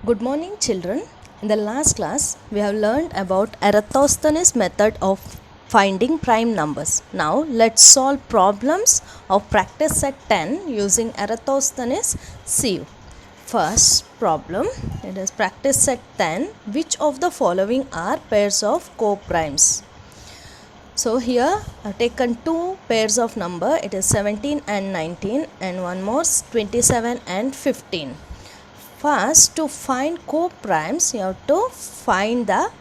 Good morning, children. In the last class, we have learned about Eratosthenes' method of finding prime numbers. Now, let's solve problems of practice set 10 using Eratosthenes' sieve. First problem, it is practice set 10. Which of the following are pairs of coprimes? So here I have taken two pairs of number. It is 17 and 19, and one more 27 and 15. First, to find coprimes, you have to find the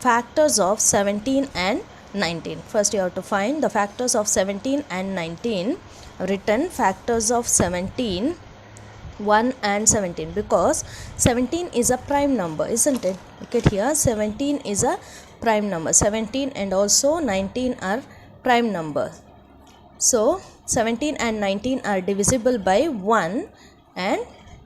factors of 17 and 19. First, you have to find the factors of 17 and 19. Written factors of 17, 1 and 17, because 17 is a prime number, isn't it? Look at here, 17 is a prime number. 17 and also 19 are prime numbers. So, 17 and 19 are divisible by 1 and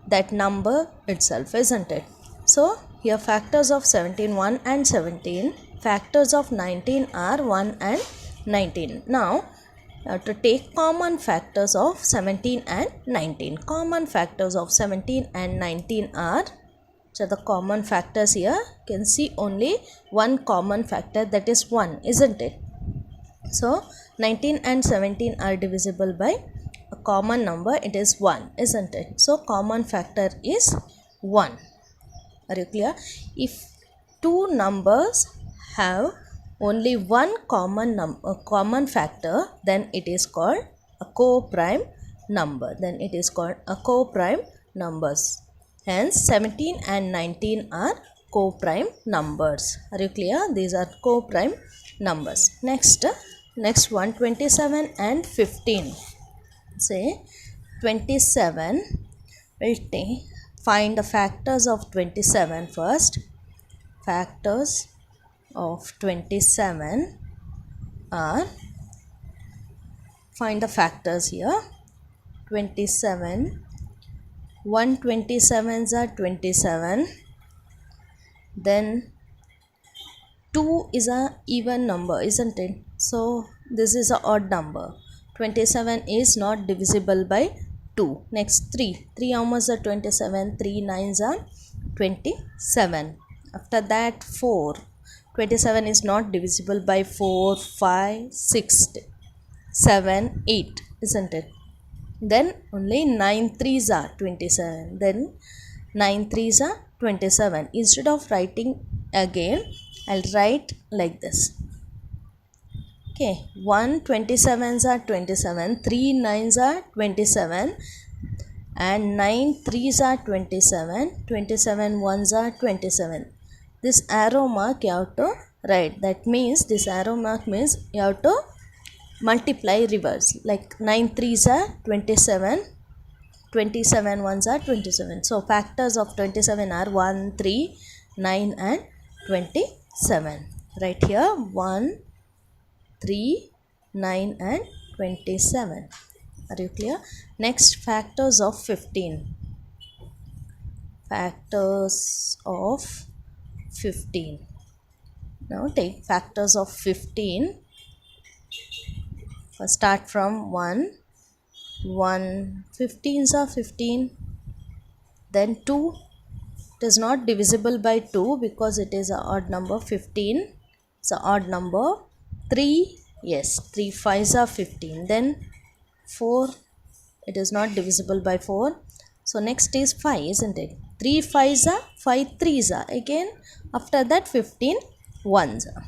that number itself, isn't it? So here factors of 17, 1 and 17, factors of 19 are 1 and 19. Now to take common factors of 17 and 19. Common factors of 17 and 19 are, so the common factors here, you can see only one common factor, that is 1, isn't it? So 19 and 17 are divisible by a common number, it is 1, isn't it? So common factor is 1. Are you clear? If two numbers have only one common factor, then it is called a coprime number. Then it is called a coprime numbers. Hence 17 and 19 are coprime numbers. Are you clear? These are coprime numbers. Next one, 27 and 15. Say 27, we'll find the factors of 27 first. Factors of 27 are, find the factors here. 27, 1 27s are 27, then 2 is a even number, isn't it? So this is a odd number. 27 is not divisible by 2. Next 3 how much are 27? 3 9s are 27. After that 4, 27 is not divisible by 4, 5, 6, 7, 8, isn't it? Then only 9 3s are 27. Then 9 3s are 27. Instead of writing again, I'll write like this. Okay, 1 27s are 27, 3 9s are 27, and 9 3s are 27, 27 1s are 27. This arrow mark you have to write. That means this arrow mark means you have to multiply reverse. Like 9 3s are 27, 27 1s are 27. So factors of 27 are 1, 3, 9 and 27. Right here 1, 3, 9 and 27. Are you clear? Next, factors of 15. Factors of 15. Now take factors of 15. First start from 1. 1 15s are 15. Then 2. It is not divisible by 2 because it is an odd number. 15 is an odd number. 3, yes, 3 5s are 15. Then 4, it is not divisible by 4. So next is 5, isn't it? 3 5s are 5 3s are. Again after that 15 1s are.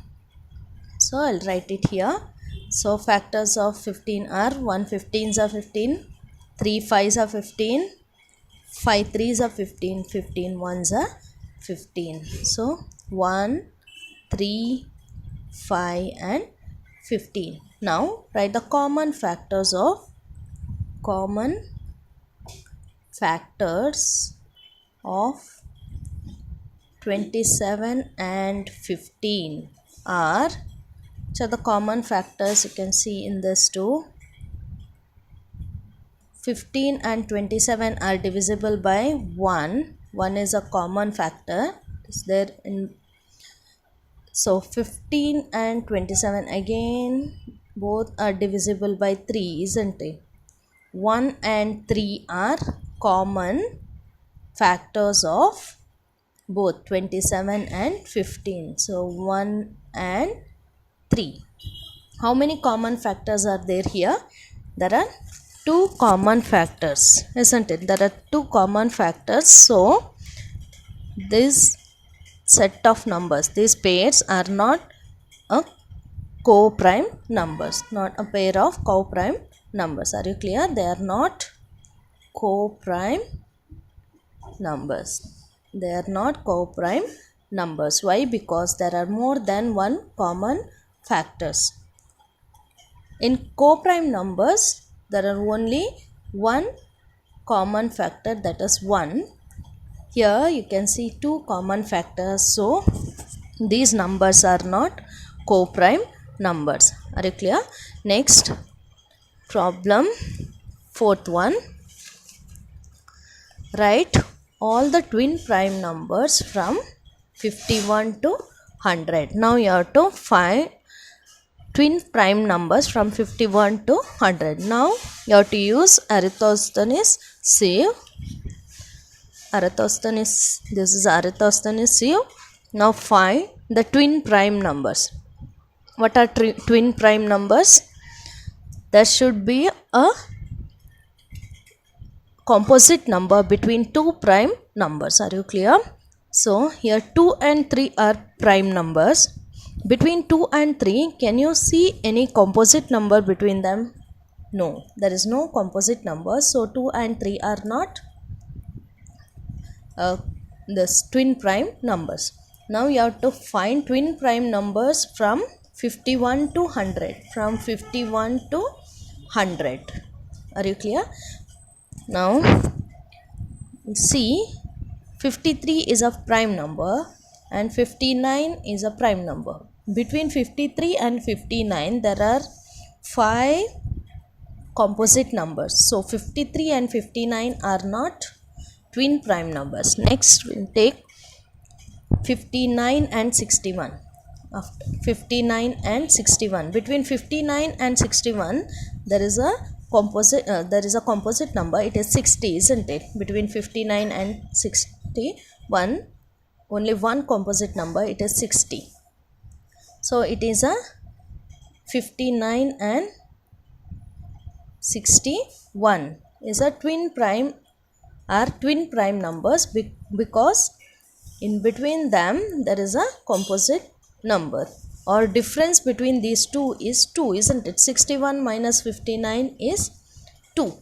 So I'll write it here. So factors of 15 are 1 15s are 15, 3 5s are 15, 5 3s are 15, 15 1s are 15. So 1, 3, 5 and 15. Now write the common factors of 27 and 15 are, so the common factors you can see in this too. 15 and 27 are divisible by 1. 1 is a common factor. Is there in, so 15 and 27 again both are divisible by 3, isn't it? 1 and 3 are common factors of both 27 and 15. So 1 and 3. How many common factors are there here? There are 2 common factors, isn't it? There are 2 common factors. So this set of numbers, these pairs are not a co-prime numbers, not a pair of co-prime numbers. Are you clear? They are not co-prime numbers. They are not co-prime numbers. Why? Because there are more than one common factors. In co-prime numbers, there are only one common factor, that is 1. Here you can see 2 common factors. So these numbers are not co-prime numbers. Are you clear? Next problem, 4th one. Write all the twin prime numbers from 51 to 100. Now you have to find twin prime numbers from 51 to 100. Now you have to use Eratosthenes sieve. This is Eratosthenes sieve. Now find the twin prime numbers. What are twin prime numbers? There should be a composite number between 2 prime numbers. Are you clear? So here 2 and 3 are prime numbers. Between 2 and 3, can you see any composite number between them? No, there is no composite number. So 2 and 3 are not this twin prime numbers. Now you have to find twin prime numbers from 51 to 100. From 51 to 100. Are you clear? Now see, 53 is a prime number and 59 is a prime number. Between 53 and 59 there are 5 composite numbers. So 53 and 59 are not twin prime numbers. Next we'll take 59 and 61. After 59 and 61, between 59 and 61 there is a composite number. It is 60, isn't it? Between 59 and 61, only one composite number, it is 60. So it is a 59 and 61 is a twin prime numbers because in between them there is a composite number, or difference between these two is 2, isn't it? 61 minus 59 is 2.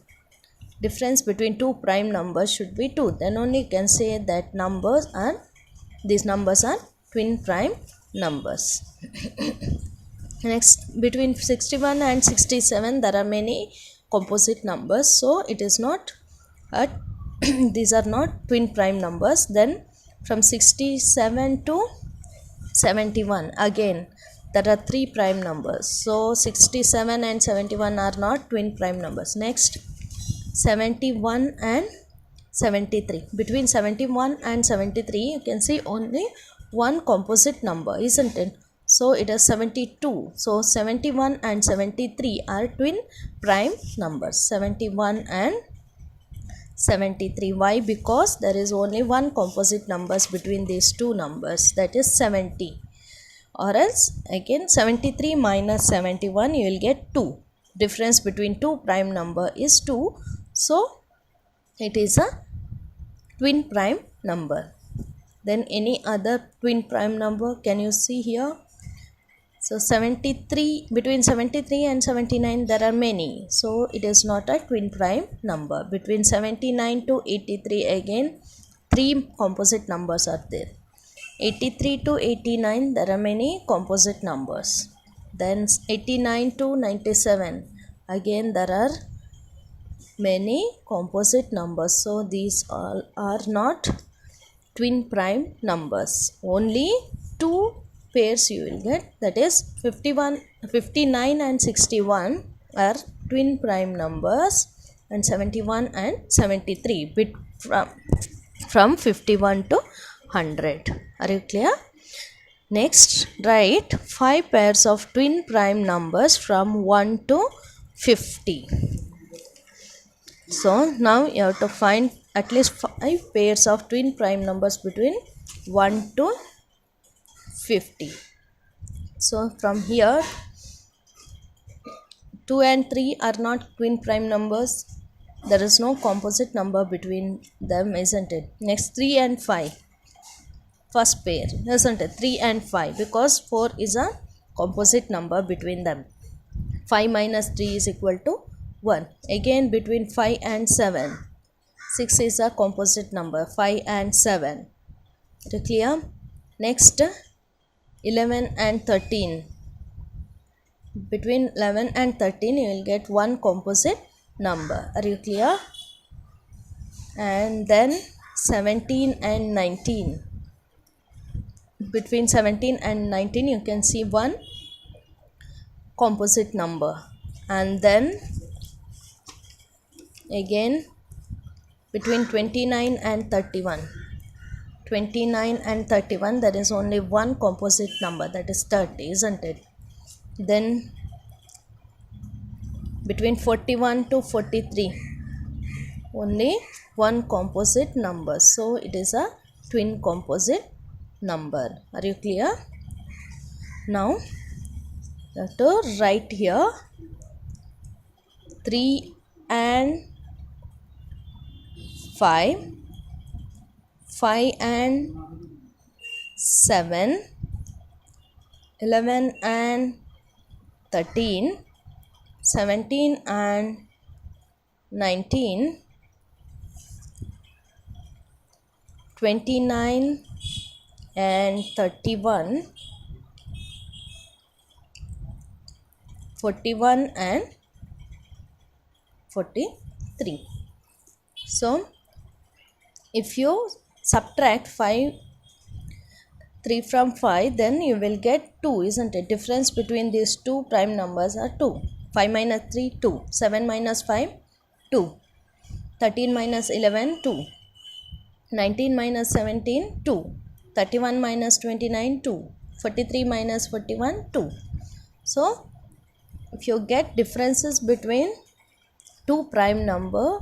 Difference between 2 prime numbers should be 2. Then only you can say that these numbers are twin prime numbers. Next, between 61 and 67 there are many composite numbers. So it is not these are not twin prime numbers. Then from 67 to 71, again there are 3 prime numbers. So 67 and 71 are not twin prime numbers. Next, 71 and 73. Between 71 and 73 you can see only one composite number, isn't it? So it is 72. So 71 and 73 are twin prime numbers. 71 and 73. Why? Because there is only one composite numbers between these two numbers, that is 70. Or else again 73 minus 71 you will get 2. Difference between 2 prime number is 2. So it is a twin prime number. Then any other twin prime number can you see here? So 73, between 73 and 79 there are many. So it is not a twin prime number. Between 79 to 83 again 3 composite numbers are there. 83 to 89 there are many composite numbers. Then 89 to 97 again there are many composite numbers. So these all are not twin prime numbers. Only 2 pairs you will get, that is 59 and 61 are twin prime numbers, and 71 and 73 bit from 51 to 100. Are you clear? Next, write 5 pairs of twin prime numbers from 1 to 50. So now you have to find at least 5 pairs of twin prime numbers between 1 to 50. So from here 2 and 3 are not twin prime numbers. There is no composite number between them, isn't it? Next 3 and 5. First pair, isn't it? 3 and 5, because 4 is a composite number between them. 5 minus 3 is equal to 1. Again between 5 and 7. 6 is a composite number. 5 and 7. Is it clear? Next 11 and 13. Between 11 and 13 you will get one composite number. Are you clear? And then 17 and 19. Between 17 and 19 you can see one composite number. And then again between 29 and 31. 29 and 31, there is only one composite number, that is 30, isn't it? Then between 41 to 43, only one composite number, so it is a twin composite number. Are you clear? Now you have to write here 3 and 5, 5 and 7, 11 and 13, 17 and 19, 29 and 31, 41 and 43. So if you subtract 3 from 5, then you will get 2, isn't it? Difference between these two prime numbers are 2. 5 minus 3, 2. 7 minus 5, 2. 13 minus 11, 2. 19 minus 17, 2. 31 minus 29, 2. 43 minus 41, 2. So if you get differences between two prime numbers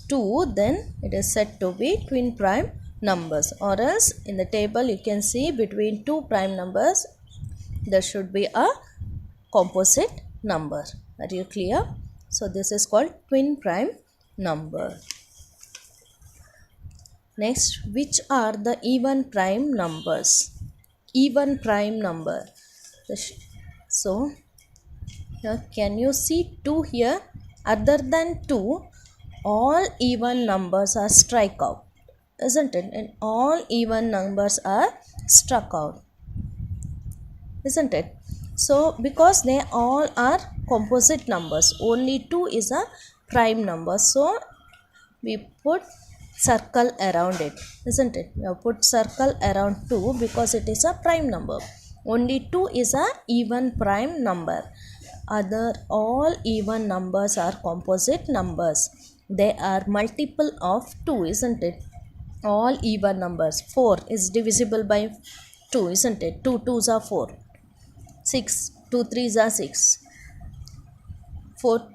2, then it is said to be twin prime numbers. Or else in the table you can see between two prime numbers there should be a composite number. Are you clear? So this is called twin prime number. Next, which are the even prime numbers? Even prime number. So here can you see 2 here? Other than 2, all even numbers are struck out, isn't it? And all even numbers are struck out, isn't it? So because they all are composite numbers, only 2 is a prime number, so we put circle around it, isn't it? We have put circle around 2 because it is a prime number. Only 2 is a even prime number. Other all even numbers are composite numbers. They are multiple of 2, isn't it? All even numbers. 4 is divisible by 2, isn't it? 2 2s are 4. 6, 2 3s are 6. 4,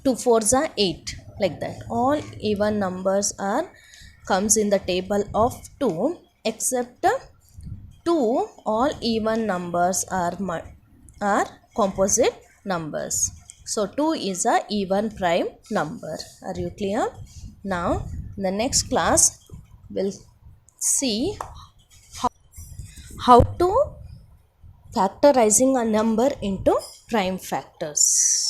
2 4s are 8. Like that. All even numbers are comes in the table of 2, except 2 all even numbers are composite numbers. So 2 is a even prime number. Are you clear? Now in the next class we'll see how to factorizing a number into prime factors.